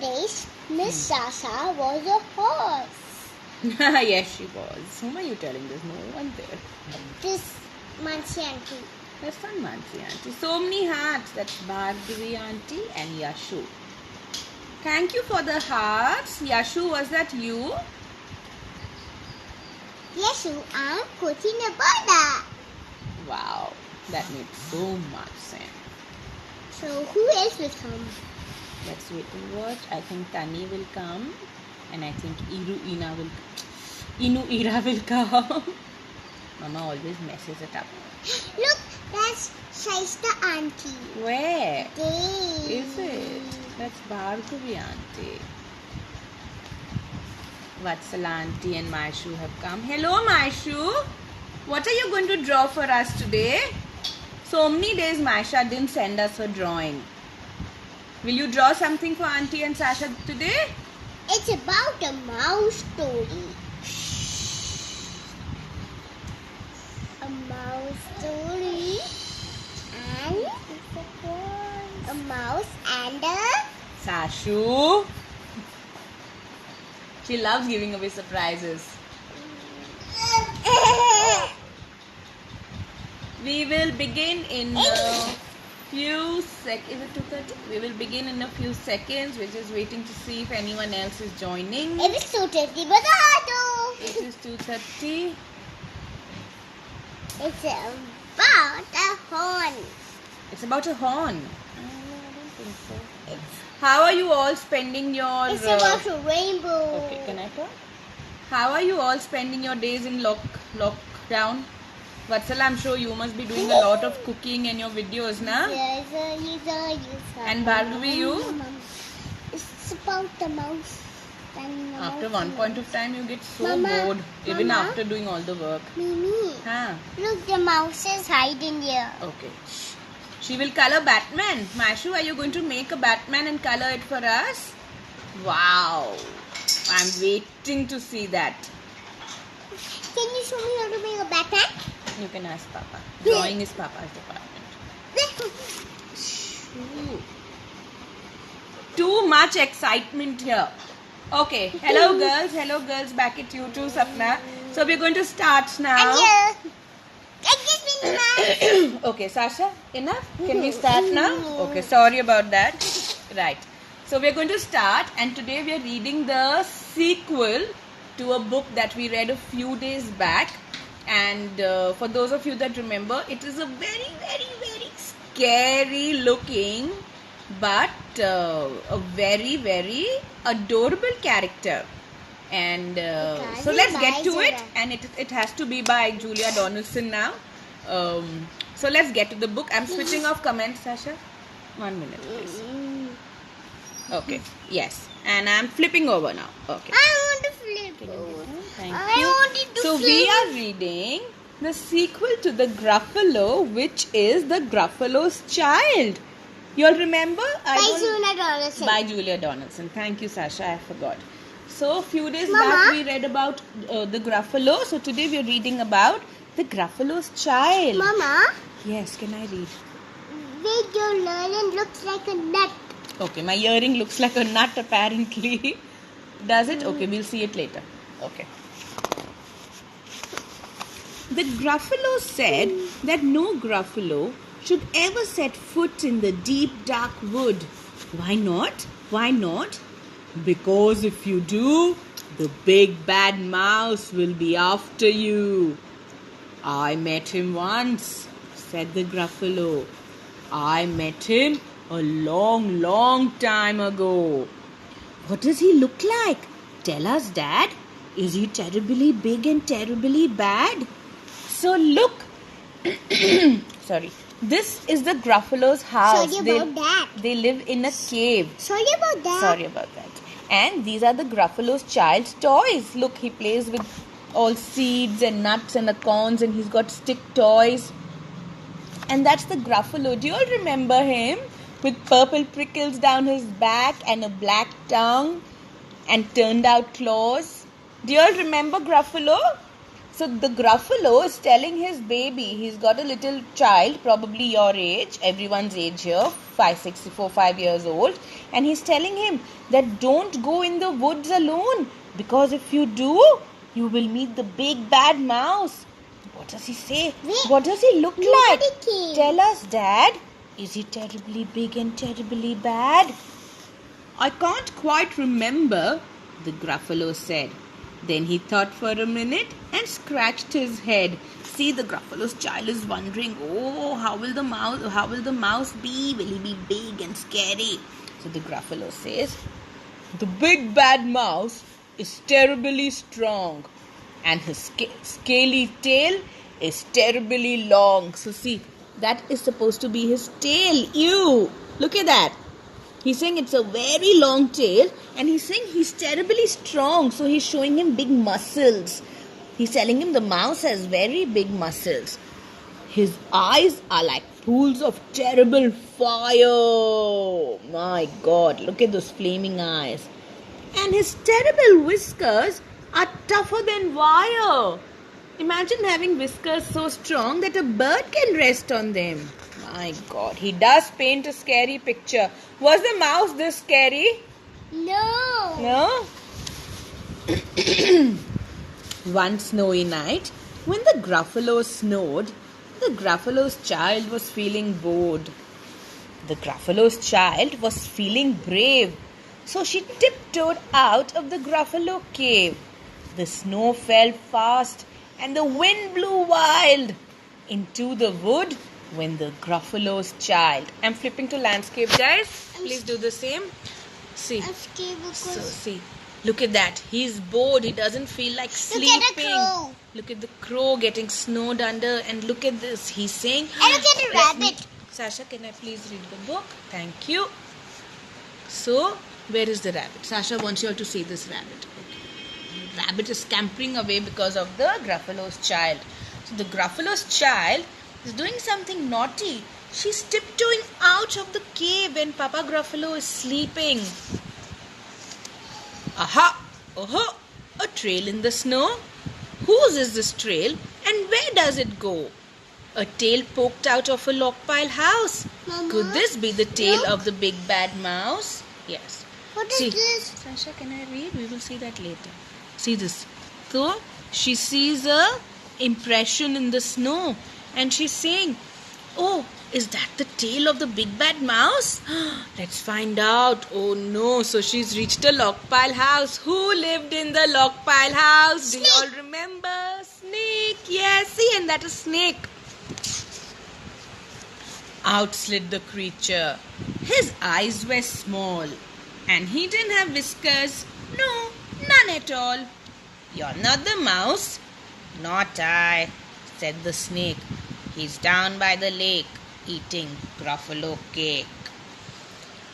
days, Miss Sasha was a horse. Yes, she was. Whom are you telling? There's no one there. This Mansi auntie. Have fun, Mansi auntie. So many hearts. That's Bhargavi auntie and Yashu. Thank you for the hearts. Yashu, was that you? Yes, I'm putting a border. Wow, that made so much sense. So who else will come? Let's wait and watch. I think Tani will come, and I think Inu Ira will come. Mama always messes it up. Look, that's Shaista auntie. Where There. is it? That's Bhargavi auntie. Vatsala auntie and Maishu have come. Hello, Maishu. What are you going to draw for us today? So many days Maisha didn't send us her drawing. Will you draw something for Auntie and Sasha today? It's about a mouse story. A mouse story and a mouse and a Sashu. She loves giving away surprises. We will begin in a few seconds. Is it 2:30? We will begin in a few seconds. We're just waiting to see if anyone else is joining. It is 2:30, but It is 2:30. it's about a horn. It's about a horn. I don't think so. How are you all spending your... It's about a rainbow. Okay, can I talk? How are you all spending your days in lockdown? Vatsala, I'm sure you must be doing a lot of cooking in your videos, na? Yes. And Bhargavi, you? It's about the mouse. And the After mouse one and point of time, you get so Mama, bored, even Mama. after doing all the work. Mimi, Huh? look, the mouse is hiding here. Okay. She will color Batman. Mashu, are you going to make a Batman and color it for us? Wow. I'm waiting to see that. Can you show me how to make a Batman? You can ask Papa. Drawing is Papa's department. Ooh. Too much excitement here. Okay. Hello girls. Hello girls. Back at you too, Sapna. So we're going to start now. Okay, Sasha, enough? Can we start now? Okay, sorry about that. Right. So we're going to start, and today we are reading the sequel to a book that we read a few days back. And for those of you that remember, it is a very, very, very scary looking but a very, very adorable character. And so let's get to it. And it has to be by Julia Donaldson now. So let's get to the book. I'm switching off comments, Sasha. 1 minute, please. Okay. Yes. And I'm flipping over now. Okay. I want to flip over. Thank I you. wanted to So flip. we are reading the sequel to the Gruffalo, which is the Gruffalo's Child. You all remember? By Julia Donaldson. Thank you, Sasha. I forgot. So a few days Mama? back we read about the Gruffalo. So today we are reading about the Gruffalo's Child. Mama, Yes, can I read? wait, your earring looks like a nut. Okay, my earring looks like a nut apparently. Does it? Okay, we'll see it later. Okay. The Gruffalo said that no Gruffalo should ever set foot in the deep dark wood. Why not? Why not? Because if you do, the big bad mouse will be after you. I met him once, said the Gruffalo. I met him a long, long time ago. What does he look like? Tell us, Dad. Is he terribly big and terribly bad? So look. Sorry. This is the Gruffalo's house. Sorry about that. They live in a cave. Sorry about that. Sorry about that. And these are the Gruffalo's child's toys. Look, he plays with all seeds and nuts and acorns, and he's got stick toys. And that's the Gruffalo. Do you all remember him? With purple prickles down his back and a black tongue and turned out claws. Do you all remember Gruffalo? So the Gruffalo is telling his baby, he's got a little child, probably your age, everyone's age here, 5 years old, and he's telling him that don't go in the woods alone, because if you do, you will meet the big bad mouse. What does he say? Wait, what does he look nobody like? came. Tell us, Dad. Is he terribly big and terribly bad? I can't quite remember, the Gruffalo said. Then he thought for a minute and scratched his head. See, the Gruffalo's child is wondering, oh, how will the mouse be? Will he be big and scary? So the Gruffalo says, the big bad mouse is terribly strong, and his scaly tail is terribly long. So see, that is supposed to be his tail. Ew! Look at that. He's saying it's a very long tail, and he's saying he's terribly strong. So he's showing him big muscles. He's telling him the mouse has very big muscles. His eyes are like pools of terrible fire. My God, look at those flaming eyes. And his terrible whiskers are tougher than wire. Imagine having whiskers so strong that a bird can rest on them. My God, he does paint a scary picture. Was the mouse this scary? No. No? One snowy night, when the Gruffalo snowed, the Gruffalo's child was feeling bored. The Gruffalo's child was feeling brave, so she tiptoed out of the Gruffalo cave. The snow fell fast and the wind blew wild. Into the wood went the Gruffalo's child. I'm flipping to landscape, guys. Please do the same. See. I'm scared because So see, look at that. He's bored. He doesn't feel like sleeping. Look at the crow. Look at the crow getting snowed under. And look at this. He's saying, And look at the rabbit. Sasha, can I please read the book? Thank you. So, where is the rabbit? Sasha wants you all to see this rabbit. Okay. Rabbit is scampering away because of the Gruffalo's child. So the Gruffalo's child is doing something naughty. She's tiptoeing out of the cave when Papa Gruffalo is sleeping. Aha! Oh, a trail in the snow. Whose is this trail and where does it go? A tail poked out of a log pile house. Mama, Could this be the tail look. of the big bad mouse? Yes. What is See. this? Sasha, can I read? We will see that later. See this. So, she sees a impression in the snow and she's saying, oh, is that the tail of the big bad mouse? Let's find out. Oh no. So she's reached a log pile house. Who lived in the log pile house? Do you all remember? Snake. Yes, see, and that is Snake. Out slid the creature. His eyes were small and he didn't have whiskers. No, none at all. You're not the mouse. Not I, said the snake. He's down by the lake eating Gruffalo cake.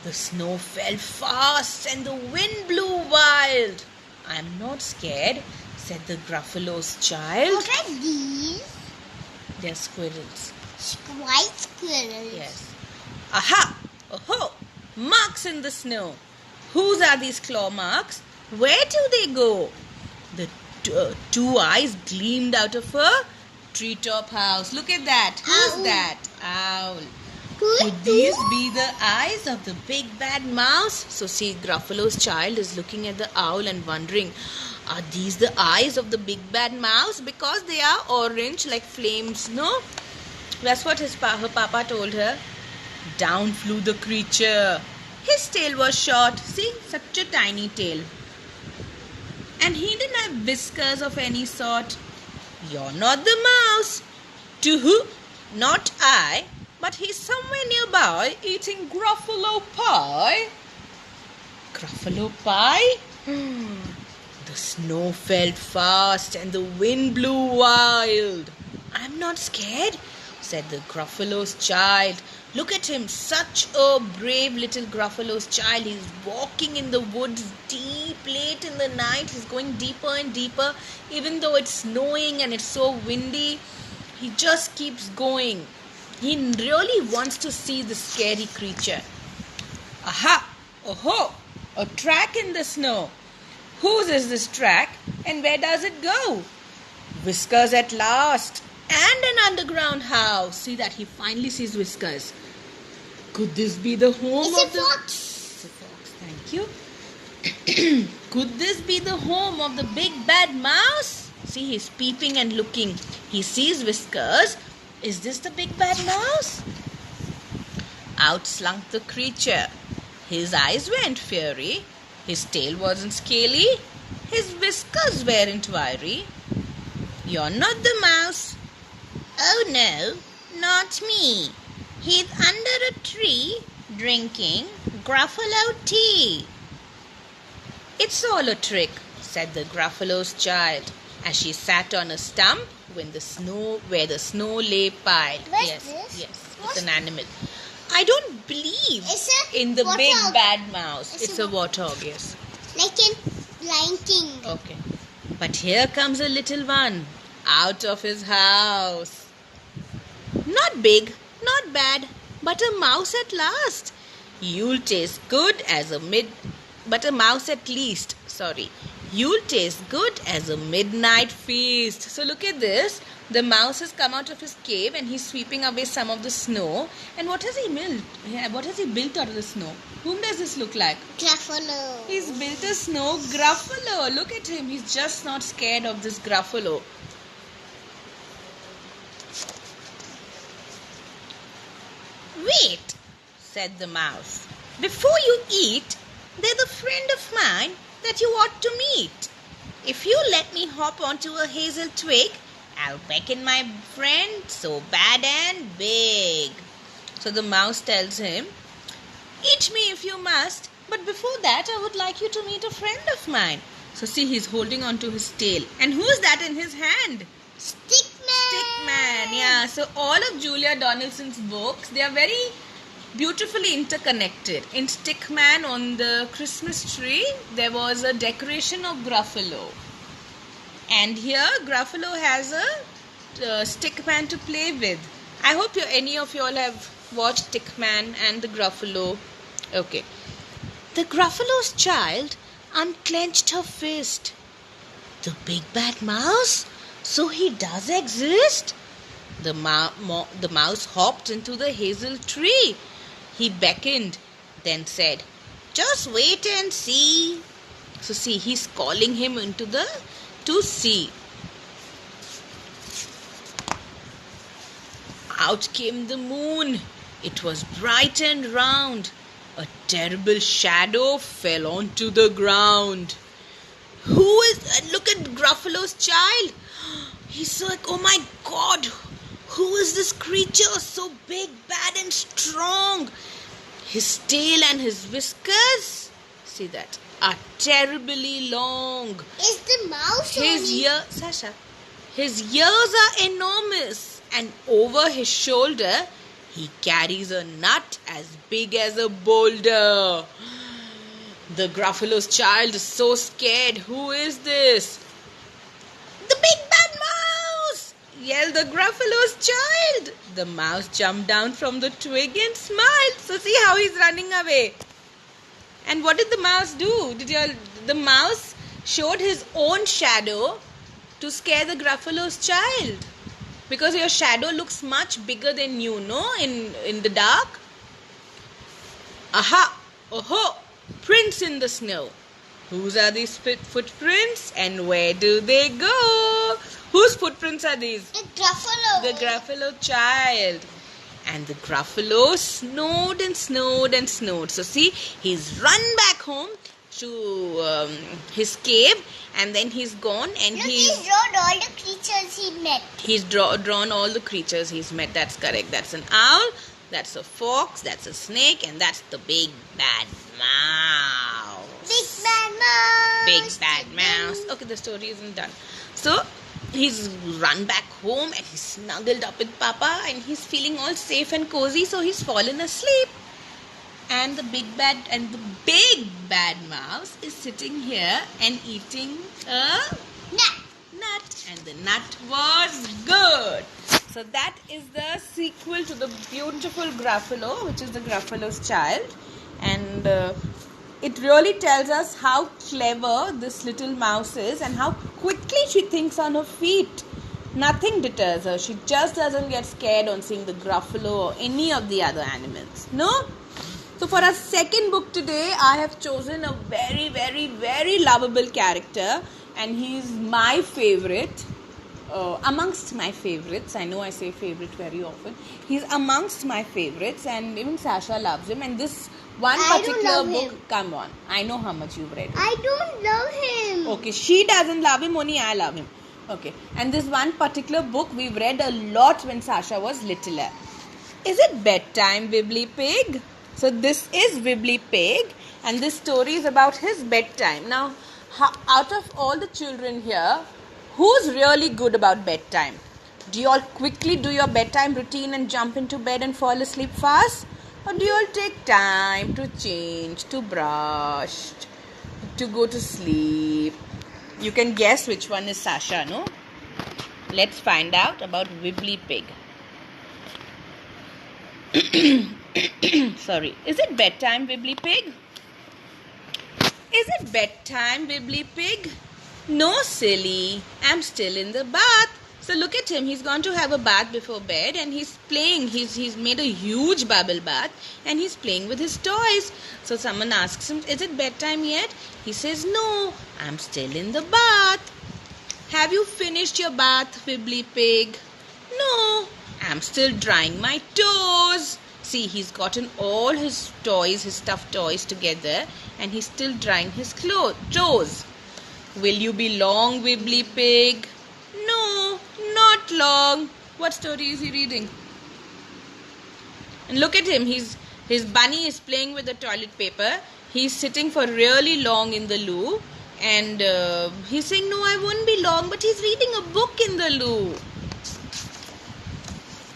The snow fell fast and the wind blew wild. I'm not scared, said the Gruffalo's child. What are these? They're squirrels. White squirrels. Yes. Aha! Oh, marks in the snow. Whose are these claw marks? Where do they go? The two eyes gleamed out of a treetop house. Look at that. Who's Owl. that? Owl. Could Could these be the eyes of the big bad mouse? So see, Gruffalo's child is looking at the owl and wondering, are these the eyes of the big bad mouse? Because they are orange like flames, no? That's what her papa told her. Down flew the creature. His tail was short. See, such a tiny tail. And he didn't have whiskers of any sort. You're not the mouse. To who? Not I. But he's somewhere nearby eating Gruffalo pie. Gruffalo pie? The snow fell fast and the wind blew wild. I'm not scared, said the Gruffalo's child. Look at him, such a brave little Gruffalo's child. He's walking in the woods deep late in the night. He's going deeper and deeper. Even though it's snowing and it's so windy, he just keeps going. He really wants to see the scary creature. Aha! Oh, a track in the snow. Whose is this track and where does it go? Whiskers at last. And an underground house. See that? He finally sees Whiskers. Could this be the home It's of a the... fox. It's a fox. Thank you. Could this be the home of the big bad mouse? See, he's peeping and looking. He sees Whiskers. Is this the big bad mouse? Out slunk the creature. His eyes weren't fiery. His tail wasn't scaly. His whiskers weren't wiry. You're not the mouse. Oh no, not me. He's under a tree drinking Gruffalo tea. It's all a trick, said the Gruffalo's child, as she sat on a stump where the snow lay piled. What's yes, this? yes, What's- it's an animal. I don't believe It's a in the big warthog. bad mouse. It's It's a a warthog, yes. Like in Lion King. Okay. But here comes a little one out of his house. Not big, not bad, but a mouse at last. You'll taste good as but a mouse at least. Sorry. You'll taste good as a midnight feast. So look at this. The mouse has come out of his cave and he's sweeping away some of the snow. And what has he built? Yeah, what has he built out of the snow? Whom does this look like? Gruffalo. He's built a snow Gruffalo. Look at him. He's just not scared of this Gruffalo. Wait, said the mouse. Before you eat, there's a friend of mine that you ought to meet. If you let me hop onto a hazel twig, I'll beckon my friend so bad and big. So the mouse tells him, eat me if you must, but before that I would like you to meet a friend of mine. So see, he's holding on to his tail. And who's that in his hand? Stickman. Stickman, yeah. So all of Julia Donaldson's books, they are very beautifully interconnected. In Stickman, on the Christmas tree, there was a decoration of Gruffalo. And here, Gruffalo has a Stickman to play with. I hope any of you all have watched Stickman and the Gruffalo. Okay. The Gruffalo's child unclenched her fist. The big bad mouse? So he does exist? The mouse hopped into the hazel tree. He beckoned, then said, just wait and see. So see, he's calling him to see. Out came the moon. It was bright and round. A terrible shadow fell onto the ground. Look at Gruffalo's child. He's like, oh my God, who is this creature so big, bad and strong? His tail and his whiskers, see that, are terribly long. Is the mouse Sasha, his ears are enormous, and over his shoulder, he carries a nut as big as a boulder. The Gruffalo's child is so scared. Who is this? The big bad mouse! Yelled the Gruffalo's child. The mouse jumped down from the twig and smiled. So see how he's running away. And what did the mouse do? The mouse showed his own shadow to scare the Gruffalo's child. Because your shadow looks much bigger than you, no? In the dark. Aha! Oho! Prints in the snow. Whose are these footprints and where do they go? Whose footprints are these? The Gruffalo. The Gruffalo child. And the Gruffalo snowed and snowed and snowed. So see, he's run back home to his cave, and then he's gone and Look, he's drawn all the creatures he met. He's drawn all the creatures he's met. That's correct. That's an owl, that's a fox, that's a snake, and that's the big bad mouse. Big bad mouse. Big bad mouse. Okay, the story isn't done. So he's run back home and he's snuggled up with Papa and he's feeling all safe and cozy. So he's fallen asleep. And the big bad mouse is sitting here and eating a nut. And the nut was good. So that is the sequel to the beautiful Gruffalo, which is the Gruffalo's child. And it really tells us how clever this little mouse is and how quickly she thinks on her feet. Nothing deters her. She just doesn't get scared on seeing the Gruffalo or any of the other animals. No? So for our second book today, I have chosen a very, very, very lovable character, and he's my favorite. Amongst my favorites. I know I say favorite very often. He's amongst my favorites, and even Sasha loves him. And this one I don't particular love book, him. come on, I know how much you've read. I don't love him. Okay, she doesn't love him, only I love him. Okay, and this one particular book we've read a lot when Sasha was littler. Is it bedtime, Wibbly Pig? So this is Wibbly Pig, and this story is about his bedtime. Now, out of all the children here, who's really good about bedtime? Do you all quickly do your bedtime routine and jump into bed and fall asleep fast? Or do you all take time to change, to brush, to go to sleep? You can guess which one is Sasha, no? Let's find out about Wibbly Pig. Sorry. Is it bedtime, Wibbly Pig? Is it bedtime, Wibbly Pig? No, silly. I'm still in the bath. So look at him. He's gone to have a bath before bed, and he's playing. He's made a huge bubble bath, and he's playing with his toys. So someone asks him, is it bedtime yet? He says, no, I'm still in the bath. Have you finished your bath, Wibbly Pig? No, I'm still drying my toes. See, he's gotten all his toys, his stuffed toys together, and he's still drying his toes. Will you be long, Wibbly Pig? No, not long. What story is he reading? And look at him. His bunny is playing with the toilet paper. He's sitting for really long in the loo. And he's saying, no, I won't be long. But he's reading a book in the loo.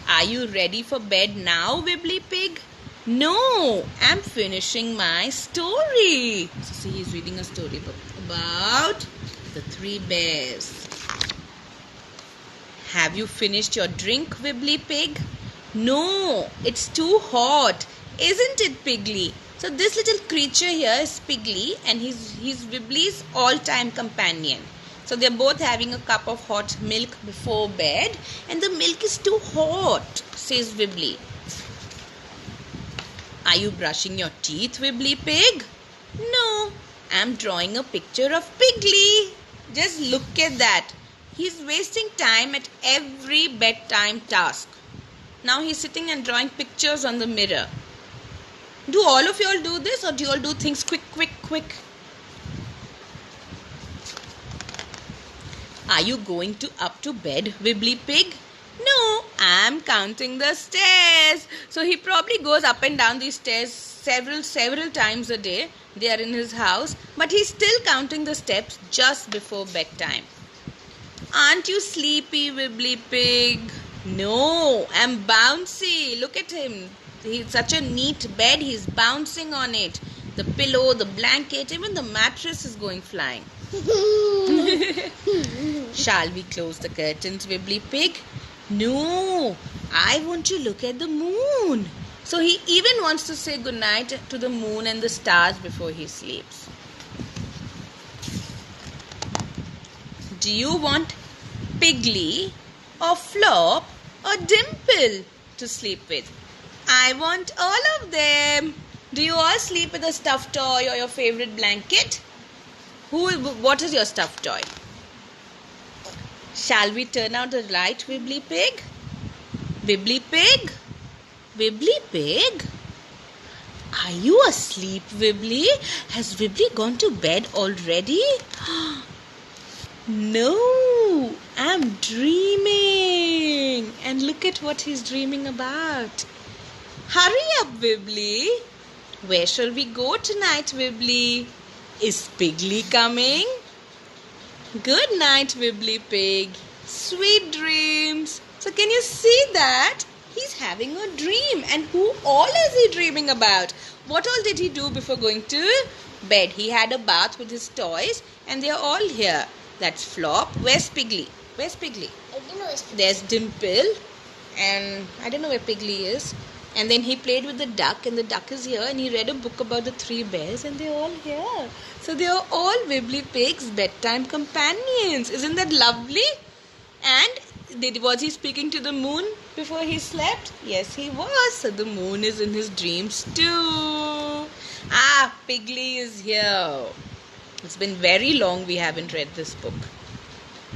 Are you ready for bed now, Wibbly Pig? No, I'm finishing my story. So see, he's reading a storybook about the 3 bears. Have you finished your drink, Wibbly Pig? No, it's too hot. Isn't it, Pigly? So this little creature here is Pigly, and he's Wibbly's all-time companion. So they're both having a cup of hot milk before bed, and the milk is too hot, says Wibbly. Are you brushing your teeth, Wibbly Pig? No, I'm drawing a picture of Pigly. Just look at that. He's wasting time at every bedtime task. Now he's sitting and drawing pictures on the mirror. Do all of you all do this, or do you all do things quick? Are you going up to bed, Wibbly Pig? No, I'm counting the stairs. So he probably goes up and down these stairs several times a day. They are in his house, but he's still counting the steps just before bedtime. Aren't you sleepy, Wibbly Pig? No, I'm bouncy. Look at him. He's such a neat bed. He's bouncing on it. The pillow, the blanket, even the mattress is going flying. Shall we close the curtains, Wibbly Pig? No, I want to look at the moon. So he even wants to say goodnight to the moon and the stars before he sleeps. Do you want Pigly or Flop or Dimple to sleep with? I want all of them. Do you all sleep with a stuffed toy or your favorite blanket? What is your stuffed toy? Shall we turn out the light, Wibbly Pig? Wibbly Pig? Wibbly Pig? Are you asleep, Wibbly? Has Wibbly gone to bed already? No, I'm dreaming. And look at what he's dreaming about. Hurry up, Wibbly. Where shall we go tonight, Wibbly? Is Pigly coming? Good night, Wibbly Pig. Sweet dreams. So can you see that? He's having a dream. And who all is he dreaming about? What all did he do before going to bed? He had a bath with his toys, and they are all here. That's Flop. Where's Pigly? Where's Pigly? I don't know. There's Dimple. And I don't know where Pigly is. And then he played with the duck, and the duck is here, and he read a book about the 3 bears, and they're all here. So they are all Wibbly Pig's bedtime companions. Isn't that lovely? And Was he speaking to the moon before he slept? Yes, he was. So the moon is in his dreams too. Ah, Piggly is here. It's been very long we haven't read this book.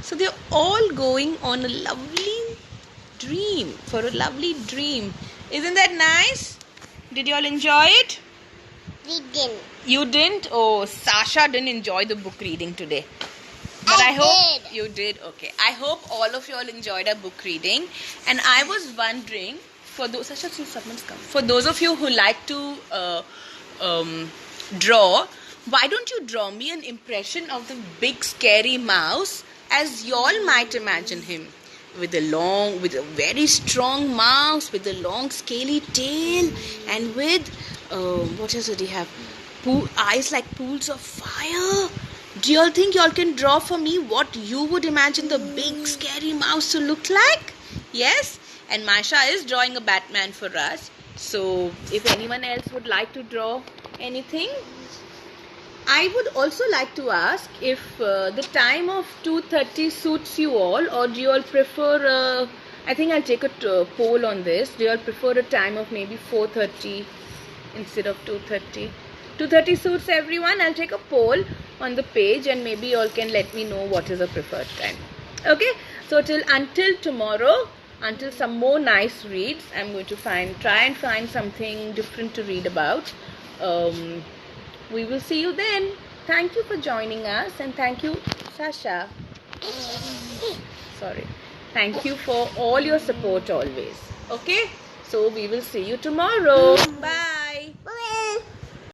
So they're all going on a lovely dream, for a lovely dream. Isn't that nice? Did you all enjoy it? We didn't. You didn't? Oh, Sasha didn't enjoy the book reading today. But I I hope did. you did. Okay. I hope all of you all enjoyed our book reading. And I was wondering, for those, Sasha, see someone's come. For those of you who like to draw, why don't you draw me an impression of the big scary mouse as y'all might imagine him? With a very strong mouse, with a long scaly tail, and with, what else did he have? Eyes like pools of fire. Do y'all think y'all can draw for me what you would imagine the big scary mouse to look like? Yes? And Masha is drawing a Batman for us. So, if anyone else would like to draw anything, I would also like to ask if the time of 2:30 suits you all, or do you all prefer, I think I'll take a poll on this. Do you all prefer a time of maybe 4:30 instead of 2:30? 2:30 suits everyone. I'll take a poll on the page and maybe you all can let me know what is a preferred time. Okay, so until tomorrow, until some more nice reads, I'm going to try and find something different to read about. We will see you then. Thank you for joining us, and thank you, Sasha. Sorry. Thank you for all your support always. Okay? So we will see you tomorrow. Bye.